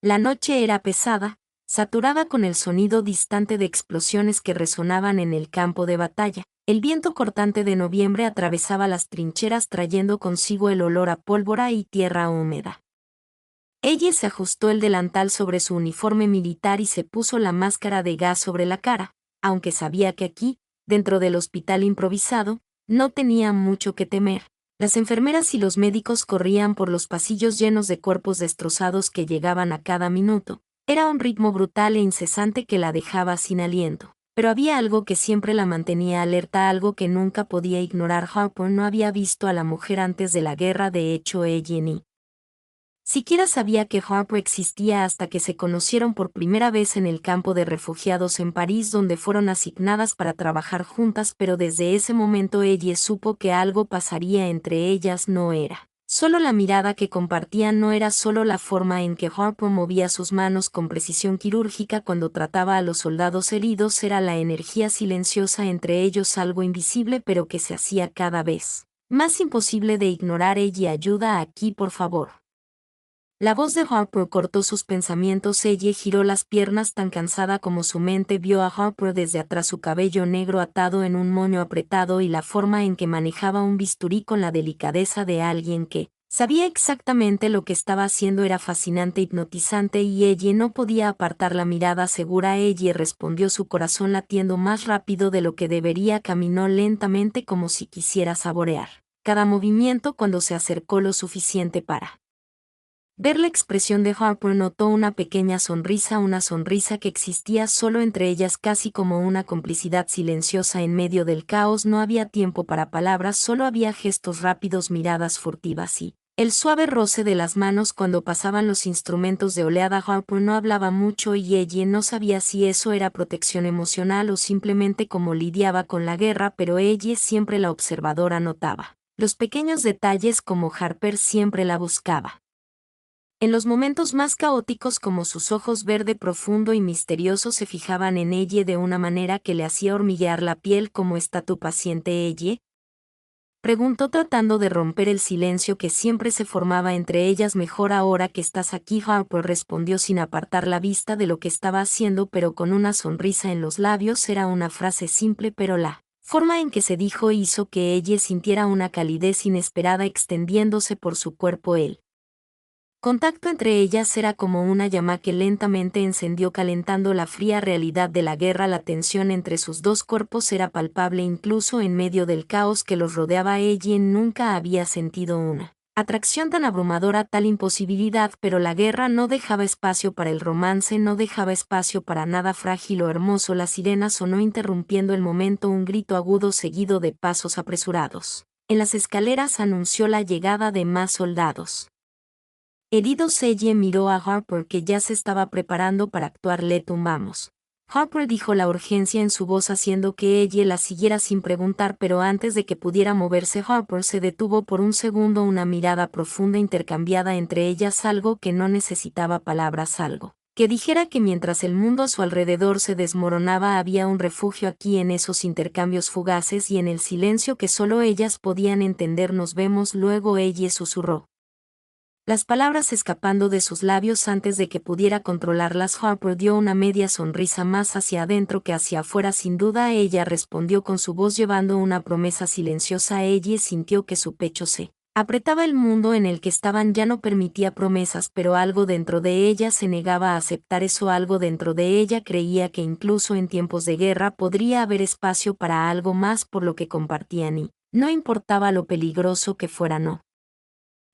La noche era pesada, saturada con el sonido distante de explosiones que resonaban en el campo de batalla. El viento cortante de noviembre atravesaba las trincheras trayendo consigo el olor a pólvora y tierra húmeda. Ella se ajustó el delantal sobre su uniforme militar y se puso la máscara de gas sobre la cara, aunque sabía que aquí, dentro del hospital improvisado, no tenía mucho que temer. Las enfermeras y los médicos corrían por los pasillos llenos de cuerpos destrozados que llegaban a cada minuto. Era un ritmo brutal e incesante que la dejaba sin aliento. Pero había algo que siempre la mantenía alerta, algo que nunca podía ignorar. Harper no había visto a la mujer antes de la guerra, de hecho ella ni siquiera sabía que Harper existía hasta que se conocieron por primera vez en el campo de refugiados en París, donde fueron asignadas para trabajar juntas, pero desde ese momento ella supo que algo pasaría entre ellas. No era solo la mirada que compartían, no era solo la forma en que Harper movía sus manos con precisión quirúrgica cuando trataba a los soldados heridos, era la energía silenciosa entre ellos, algo invisible pero que se hacía cada vez más imposible de ignorar. Ella, ayuda aquí, por favor. La voz de Harper cortó sus pensamientos. Ella giró las piernas tan cansada como su mente. Vio a Harper desde atrás, su cabello negro atado en un moño apretado y la forma en que manejaba un bisturí con la delicadeza de alguien que sabía exactamente lo que estaba haciendo era fascinante, hipnotizante, y ella no podía apartar la mirada. Segura, ella respondió, su corazón latiendo más rápido de lo que debería. Caminó lentamente como si quisiera saborear cada movimiento. Cuando se acercó lo suficiente para ver la expresión de Harper, notó una pequeña sonrisa, una sonrisa que existía solo entre ellas, casi como una complicidad silenciosa en medio del caos. No había tiempo para palabras, solo había gestos rápidos, miradas furtivas y el suave roce de las manos cuando pasaban los instrumentos de oleada. Harper no hablaba mucho y ella no sabía si eso era protección emocional o simplemente cómo lidiaba con la guerra, pero ella, siempre la observadora, notaba los pequeños detalles como Harper siempre la buscaba. En los momentos más caóticos, como sus ojos verde profundo y misterioso se fijaban en ella de una manera que le hacía hormiguear la piel. ¿Cómo está tu paciente, ella?, preguntó, tratando de romper el silencio que siempre se formaba entre ellas. Mejor ahora que estás aquí, Harper respondió sin apartar la vista de lo que estaba haciendo, pero con una sonrisa en los labios. Era una frase simple, pero la forma en que se dijo hizo que ella sintiera una calidez inesperada extendiéndose por su cuerpo. El contacto entre ellas era como una llama que lentamente encendió, calentando la fría realidad de la guerra. La tensión entre sus dos cuerpos era palpable incluso en medio del caos que los rodeaba. Ella nunca había sentido una atracción tan abrumadora, tal imposibilidad, pero la guerra no dejaba espacio para el romance, no dejaba espacio para nada frágil o hermoso. La sirena sonó interrumpiendo el momento, un grito agudo seguido de pasos apresurados en las escaleras anunció la llegada de más soldados heridos. Ella miró a Harper, que ya se estaba preparando para actuar. Le tumbamos, Harper dijo, la urgencia en su voz haciendo que ella la siguiera sin preguntar, pero antes de que pudiera moverse Harper se detuvo por un segundo, una mirada profunda intercambiada entre ellas, algo que no necesitaba palabras, algo que dijera que mientras el mundo a su alrededor se desmoronaba había un refugio aquí, en esos intercambios fugaces y en el silencio que solo ellas podían entender. Nos vemos luego, ella susurró, las palabras escapando de sus labios antes de que pudiera controlarlas. Harper dio una media sonrisa, más hacia adentro que hacia afuera. Sin duda, ella respondió con su voz llevando una promesa silenciosa. Ella sintió que su pecho se apretaba. El mundo en el que estaban ya no permitía promesas, pero algo dentro de ella se negaba a aceptar eso. Algo dentro de ella creía que incluso en tiempos de guerra podría haber espacio para algo más, por lo que compartían, y no importaba lo peligroso que fuera, no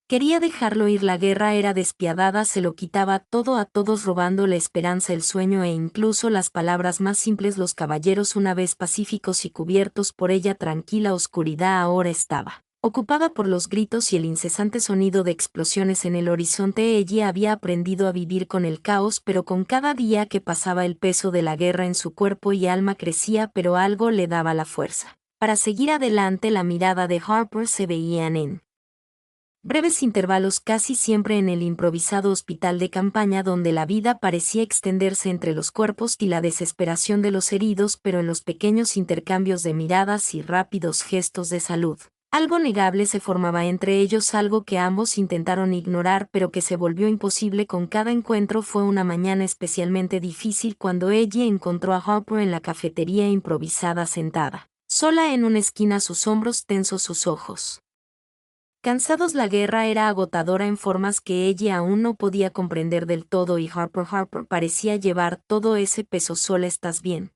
quería dejarlo ir. La guerra era despiadada, se lo quitaba todo a todos, robando la esperanza, el sueño e incluso las palabras más simples. Los caballeros, una vez pacíficos y cubiertos por ella tranquila oscuridad, ahora estaba ocupada por los gritos y el incesante sonido de explosiones en el horizonte. Ella había aprendido a vivir con el caos, pero con cada día que pasaba el peso de la guerra en su cuerpo y alma crecía, pero algo le daba la fuerza para seguir adelante. La mirada de Harper se veían en breves intervalos, casi siempre en el improvisado hospital de campaña, donde la vida parecía extenderse entre los cuerpos y la desesperación de los heridos, pero en los pequeños intercambios de miradas y rápidos gestos de salud Algo negable se formaba entre ellos, algo que ambos intentaron ignorar pero que se volvió imposible con cada encuentro. Fue una mañana especialmente difícil cuando ella encontró a Harper en la cafetería improvisada sentada, sola en una esquina, sus hombros tensos, sus ojos cansados. La guerra era agotadora en formas que ella aún no podía comprender del todo y Harper parecía llevar todo ese peso sola. ¿Estás bien?,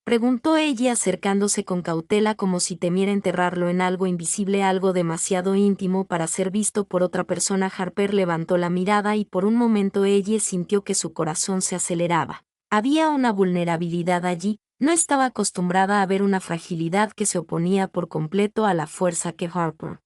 preguntó ella acercándose con cautela como si temiera enterrarlo en algo invisible, algo demasiado íntimo para ser visto por otra persona. Harper levantó la mirada y por un momento ella sintió que su corazón se aceleraba. Había una vulnerabilidad allí, no estaba acostumbrada a ver una fragilidad que se oponía por completo a la fuerza que Harper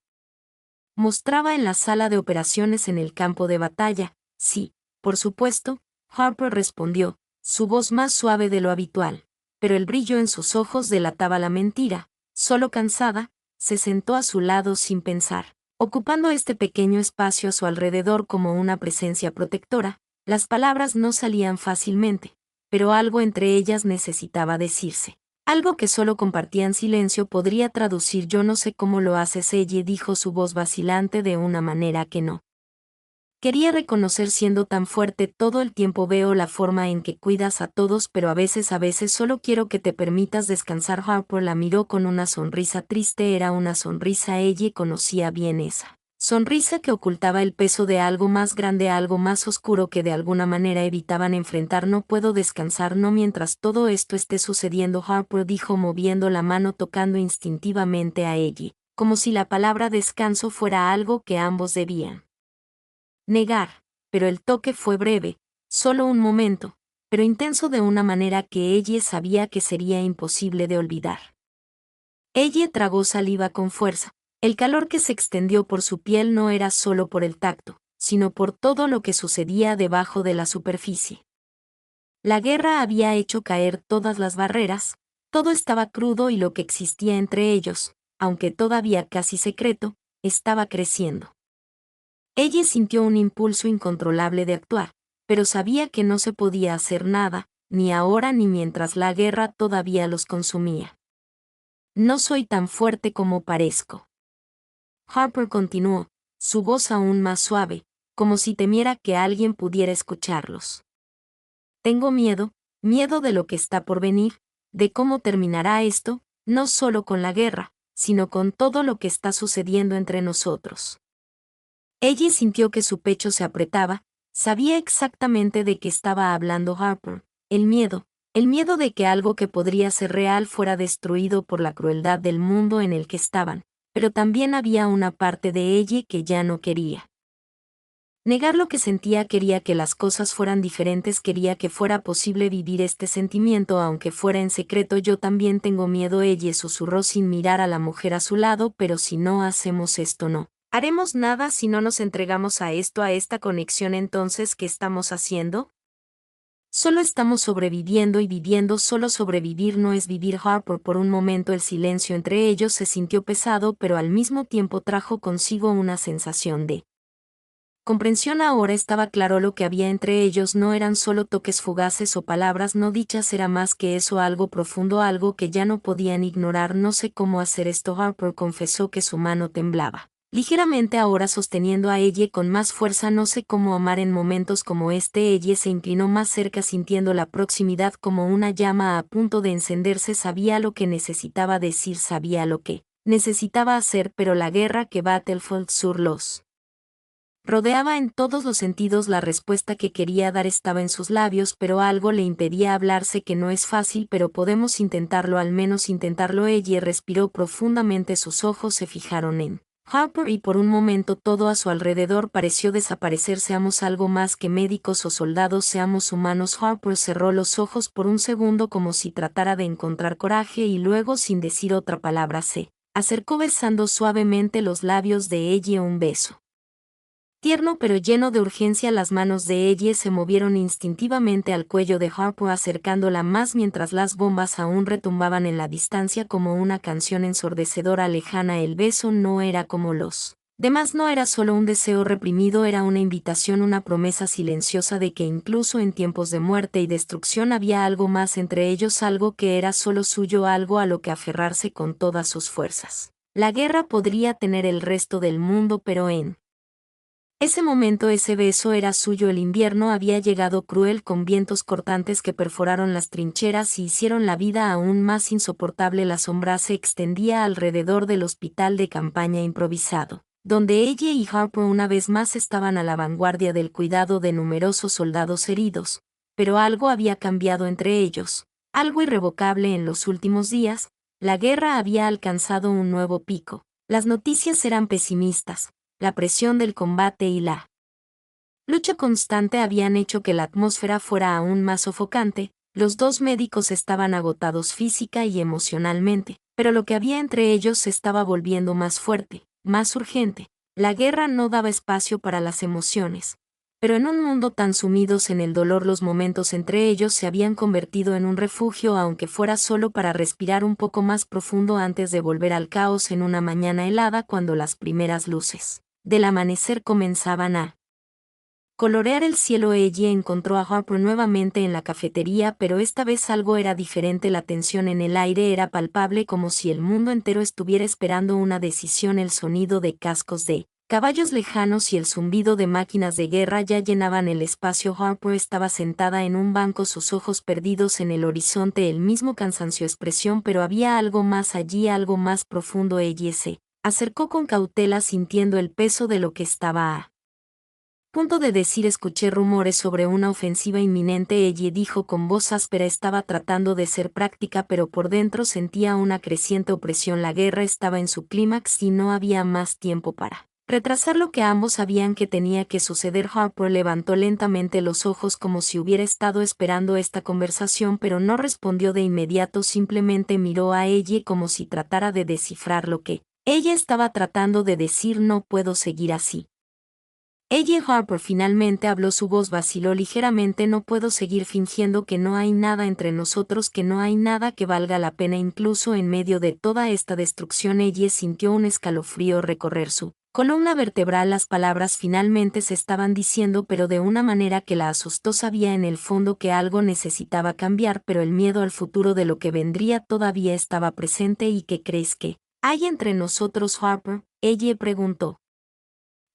mostraba en la sala de operaciones en el campo de batalla. Sí, por supuesto, Harper respondió, su voz más suave de lo habitual, pero el brillo en sus ojos delataba la mentira. Solo cansada, se sentó a su lado sin pensar, ocupando este pequeño espacio a su alrededor como una presencia protectora. Las palabras no salían fácilmente, pero algo entre ellas necesitaba decirse. Algo que solo compartían silencio. Podría traducir. Yo no sé cómo lo haces, ella dijo, su voz vacilante de una manera que no quería reconocer. Siendo tan fuerte todo el tiempo. Veo la forma en que cuidas a todos, pero a veces solo quiero que te permitas descansar. Harper la miró con una sonrisa triste. Era una sonrisa. Ella conocía bien esa sonrisa que ocultaba el peso de algo más grande, algo más oscuro que de alguna manera evitaban enfrentar. No puedo descansar, no mientras todo esto esté sucediendo, Harper dijo moviendo la mano, tocando instintivamente a ella, como si la palabra descanso fuera algo que ambos debían negar. Pero el toque fue breve, solo un momento, pero intenso de una manera que ella sabía que sería imposible de olvidar. Ella tragó saliva con fuerza. El calor que se extendió por su piel no era solo por el tacto, sino por todo lo que sucedía debajo de la superficie. La guerra había hecho caer todas las barreras, todo estaba crudo y lo que existía entre ellos, aunque todavía casi secreto, estaba creciendo. Ella sintió un impulso incontrolable de actuar, pero sabía que no se podía hacer nada, ni ahora ni mientras la guerra todavía los consumía. No soy tan fuerte como parezco. Harper continuó, su voz aún más suave, como si temiera que alguien pudiera escucharlos. Tengo miedo de lo que está por venir, de cómo terminará esto, no solo con la guerra, sino con todo lo que está sucediendo entre nosotros. Ella sintió que su pecho se apretaba, sabía exactamente de qué estaba hablando Harper, el miedo de que algo que podría ser real fuera destruido por la crueldad del mundo en el que estaban. Pero también había una parte de ella que ya no quería negar lo que sentía. Quería que las cosas fueran diferentes, quería que fuera posible vivir este sentimiento aunque fuera en secreto. Yo también tengo miedo, ella susurró sin mirar a la mujer a su lado, pero si no hacemos esto no haremos nada. Si no nos entregamos a esta conexión, entonces ¿qué estamos haciendo? Solo estamos sobreviviendo y viviendo. Solo sobrevivir no es vivir. Harper. Por un momento el silencio entre ellos se sintió pesado, pero al mismo tiempo trajo consigo una sensación de comprensión. Ahora estaba claro lo que había entre ellos no eran solo toques fugaces o palabras no dichas, era más que eso, algo profundo, algo que ya no podían ignorar. No sé cómo hacer esto, Harper confesó que su mano temblaba ligeramente ahora sosteniendo a ella con más fuerza. No sé cómo amar en momentos como este. Ella se inclinó más cerca sintiendo la proximidad como una llama a punto de encenderse. Sabía lo que necesitaba decir, sabía lo que necesitaba hacer, pero la guerra que Battlefield Sur los rodeaba en todos los sentidos. La respuesta que quería dar estaba en sus labios, pero algo le impedía hablar. Sé que no es fácil, pero podemos intentarlo, al menos intentarlo. Ella respiró profundamente, sus ojos se fijaron en Harper y por un momento todo a su alrededor pareció desaparecer. Seamos algo más que médicos o soldados, seamos humanos. Harper cerró los ojos por un segundo como si tratara de encontrar coraje y luego, sin decir otra palabra, se acercó besando suavemente los labios de ella. Un beso tierno pero lleno de urgencia. Las manos de ella se movieron instintivamente al cuello de Harper acercándola más mientras las bombas aún retumbaban en la distancia como una canción ensordecedora lejana. El beso no era como los demás, no era solo un deseo reprimido, era una invitación, una promesa silenciosa de que incluso en tiempos de muerte y destrucción había algo más entre ellos, algo que era solo suyo, algo a lo que aferrarse con todas sus fuerzas. La guerra podría tener el resto del mundo, pero en ese momento ese beso era suyo. El invierno había llegado cruel, con vientos cortantes que perforaron las trincheras y hicieron la vida aún más insoportable. La sombra se extendía alrededor del hospital de campaña improvisado, donde ella y Harper una vez más estaban a la vanguardia del cuidado de numerosos soldados heridos. Pero algo había cambiado entre ellos, algo irrevocable en los últimos días. La guerra había alcanzado un nuevo pico. Las noticias eran pesimistas. La presión del combate y la lucha constante habían hecho que la atmósfera fuera aún más sofocante. Los dos médicos estaban agotados física y emocionalmente, pero lo que había entre ellos se estaba volviendo más fuerte, más urgente. La guerra no daba espacio para las emociones. Pero en un mundo tan sumidos en el dolor, los momentos entre ellos se habían convertido en un refugio, aunque fuera solo para respirar un poco más profundo antes de volver al caos en una mañana helada, cuando las primeras luces del amanecer comenzaban a colorear el cielo. Ella encontró a Harper nuevamente en la cafetería, pero esta vez algo era diferente. La tensión en el aire era palpable, como si el mundo entero estuviera esperando una decisión. El sonido de cascos de caballos lejanos y el zumbido de máquinas de guerra ya llenaban el espacio. Harper estaba sentada en un banco, sus ojos perdidos en el horizonte, el mismo cansancio expresión, pero había algo más allí, algo más profundo. Ella se acercó con cautela, sintiendo el peso de lo que estaba a punto de decir. Escuché rumores sobre una ofensiva inminente. Ella dijo con voz áspera. Estaba tratando de ser práctica, pero por dentro sentía una creciente opresión. La guerra estaba en su clímax y no había más tiempo para retrasar lo que ambos sabían que tenía que suceder. Harper levantó lentamente los ojos, como si hubiera estado esperando esta conversación, pero no respondió de inmediato. Simplemente miró a ella como si tratara de descifrar lo que ella estaba tratando de decir. No puedo seguir así. Ella Harper finalmente habló. Su voz vaciló ligeramente. No puedo seguir fingiendo que no hay nada entre nosotros, que no hay nada que valga la pena, incluso en medio de toda esta destrucción. Ella sintió un escalofrío recorrer su columna vertebral. Las palabras finalmente se estaban diciendo, pero de una manera que la asustó. Sabía en el fondo que algo necesitaba cambiar, pero el miedo al futuro de lo que vendría todavía estaba presente. ¿Y qué crees que hay entre nosotros, Harper?, ella preguntó,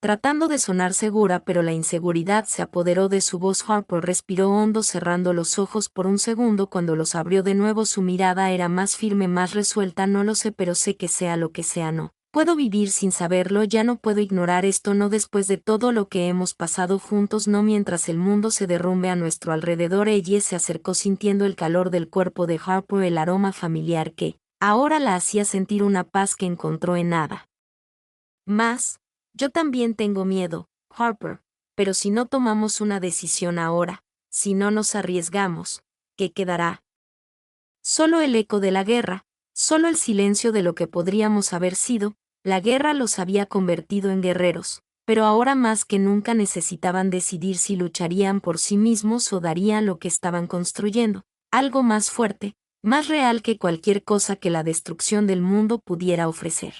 tratando de sonar segura, pero la inseguridad se apoderó de su voz. Harper respiró hondo, cerrando los ojos por un segundo. Cuando los abrió de nuevo, su mirada era más firme, más resuelta. No lo sé, pero sé que sea lo que sea, no puedo vivir sin saberlo. Ya no puedo ignorar esto, no después de todo lo que hemos pasado juntos, no mientras el mundo se derrumbe a nuestro alrededor. Ella se acercó, sintiendo el calor del cuerpo de Harper, el aroma familiar que ahora la hacía sentir una paz que encontró en nada más. Yo también tengo miedo, Harper, pero si no tomamos una decisión ahora, si no nos arriesgamos, ¿qué quedará? Solo el eco de la guerra, solo el silencio de lo que podríamos haber sido. La guerra los había convertido en guerreros, pero ahora más que nunca necesitaban decidir si lucharían por sí mismos o darían lo que estaban construyendo, algo más fuerte, más real que cualquier cosa que la destrucción del mundo pudiera ofrecer.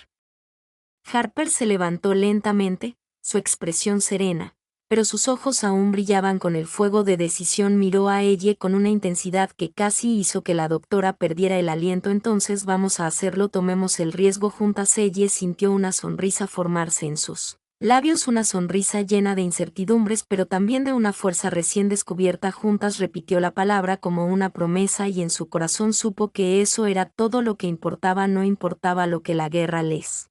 Harper se levantó lentamente, su expresión serena, pero sus ojos aún brillaban con el fuego de decisión. Miró a ella con una intensidad que casi hizo que la doctora perdiera el aliento. Entonces vamos a hacerlo, tomemos el riesgo juntas. Ella sintió una sonrisa formarse en sus labios, una sonrisa llena de incertidumbres, pero también de una fuerza recién descubierta. Juntas repitió la palabra como una promesa, y en su corazón supo que eso era todo lo que importaba. No importaba lo que la guerra les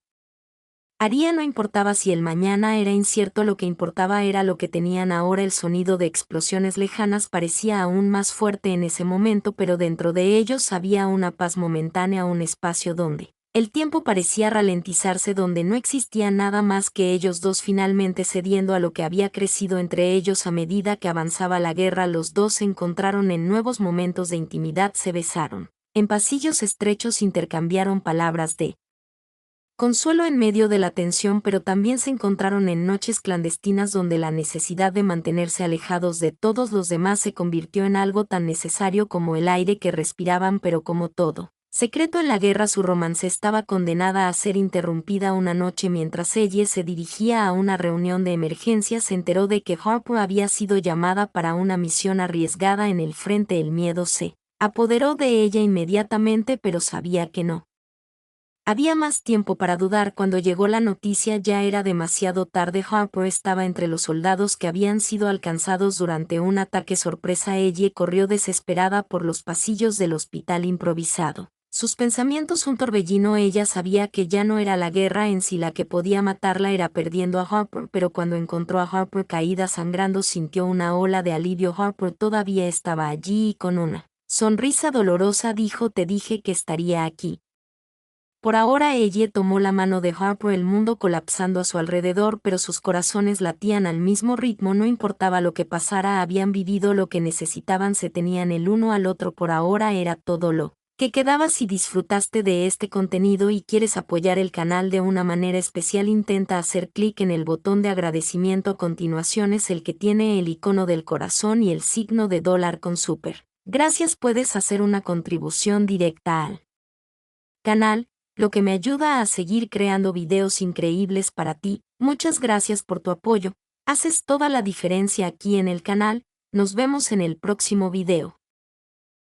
haría, no importaba si el mañana era incierto, lo que importaba era lo que tenían ahora. El sonido de explosiones lejanas parecía aún más fuerte en ese momento, pero dentro de ellos había una paz momentánea, un espacio donde el tiempo parecía ralentizarse, donde no existía nada más que ellos dos, finalmente cediendo a lo que había crecido entre ellos a medida que avanzaba la guerra. Los dos se encontraron en nuevos momentos de intimidad, se besaron en pasillos estrechos, intercambiaron palabras de consuelo en medio de la tensión, pero también se encontraron en noches clandestinas donde la necesidad de mantenerse alejados de todos los demás se convirtió en algo tan necesario como el aire que respiraban. Pero como todo secreto en la guerra, su romance estaba condenada a ser interrumpida. Una noche, mientras ella se dirigía a una reunión de emergencia, se enteró de que Harper había sido llamada para una misión arriesgada en el frente. El miedo se apoderó de ella inmediatamente, pero sabía que no Había más tiempo para dudar. Cuando llegó la noticia ya era demasiado tarde. Harper estaba entre los soldados que habían sido alcanzados durante un ataque sorpresa. Ellie corrió desesperada por los pasillos del hospital improvisado. Sus pensamientos un torbellino. Ella sabía que ya no era la guerra en sí la que podía matarla, era perdiendo a Harper, pero cuando encontró a Harper caída sangrando sintió una ola de alivio. Harper todavía estaba allí y con una sonrisa dolorosa dijo: te dije que estaría aquí. Por ahora Ellie tomó la mano de Harper, el mundo colapsando a su alrededor, pero sus corazones latían al mismo ritmo. No importaba lo que pasara, habían vivido lo que necesitaban, se tenían el uno al otro. Por ahora era todo lo que quedaba. Si disfrutaste de este contenido y quieres apoyar el canal de una manera especial, intenta hacer clic en el botón de agradecimiento. A continuación es el que tiene el icono del corazón y el signo de dólar con super. Gracias. Puedes hacer una contribución directa al canal, lo que me ayuda a seguir creando videos increíbles para ti. Muchas gracias por tu apoyo, haces toda la diferencia aquí en el canal. Nos vemos en el próximo video.